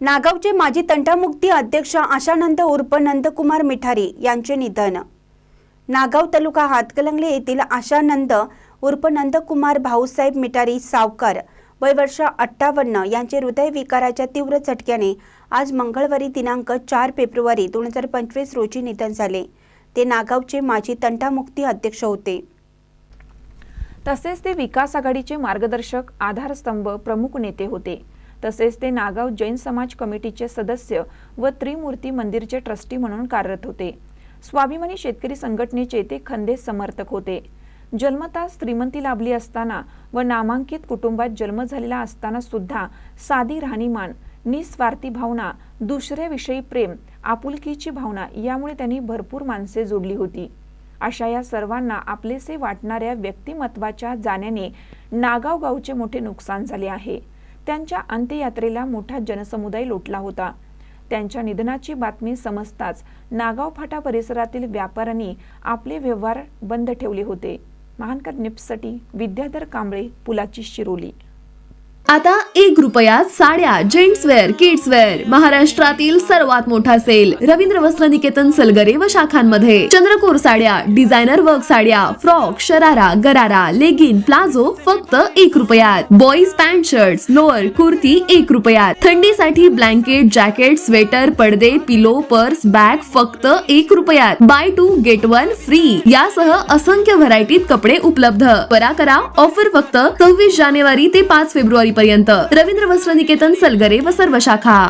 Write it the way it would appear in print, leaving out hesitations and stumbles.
नागावचे माजी तंटामुक्ती अध्यक्ष आशानंद उर्फ नंदकुमार मिठारी यांचे निधन। नागाव तालुका हातकलंगले येथील आशानंद उर्फ नंदकुमार भाऊसाहेब मिठारी सावकार वय वर्ष 58 यांचे हृदयविकाराच्या तीव्र झटक्याने आज मंगळवारी दिनांक 4 फेब्रुवारी 2025 रोजी निधन झाले। ते नागावचे माजी तंटामुक्ती अध्यक्ष होते। तसेच ते विकास आघाडीचे मार्गदर्शक, आधारस्तंभ, प्रमुख नेते होते। तसेच ते नागाव जैन समाज कमिटीचे सदस्य व त्रिमूर्ती मंदिरचे ट्रस्टी म्हणून कार्यरत होते। स्वाभिमानी शेतकरी संघटनेचे ते खंदे समर्थक होते। जन्मताच श्रीमंती लाभली असताना व नामांकित कुटुंबात जन्म झालेला असताना सुद्धा साधी राहणीमान, निस्वार्थी भावना, दुसऱ्याविषयी प्रेम, आपुलकीची भावना यामुळे त्यांनी भरपूर माणसे जोडली होती। अशा या सर्वांना आपलेसे वाटणाऱ्या व्यक्तिमत्वाच्या जाण्याने नागाव गावचे मोठे नुकसान झाले आहे। त्यांच्या अंत्ययात्रेला मोठा जनसमुदाय लोटला होता। त्यांच्या निधनाची बातमी समजताच नागाव फाटा परिसरातील व्यापाऱ्यांनी आपले व्यवहार बंद ठेवले होते। महानकर न्यूजसाठी विद्याधर कांबळे, पुलाची शिरोली। आता 1 रुपयात साड्या, जेंट्सवेअर, किड्सवेअर, महाराष्ट्रातील सर्वात मोठा सेल रवींद्र वस्त्र निकेतन सलगरे व शाखांमध्ये। चंद्रकोर साड्या, डिझायनर वर्क साड्या, फ्रॉक, शरारा, गरारा, लेगिन, प्लाझो फक्त 1 रुपयात। Boys pant shirts, lower, kurti 1 रुपयात। थंडीसाठी ब्लँकेट, जॅकेट, स्वेटर, पडदे, पिलो, पर्स, बॅग फक्त 1 रुपयात। बाय 2 गेट 1 फ्री यासह असंख्य व्हरायटीत कपडे उपलब्ध। त्वरा करा, ऑफर फक्त 26 जानेवारी ते 5 फेब्रुवारी पर्यंत। रवींद्र वस्त्र निकेतन सलगरे व सर्व शाखा।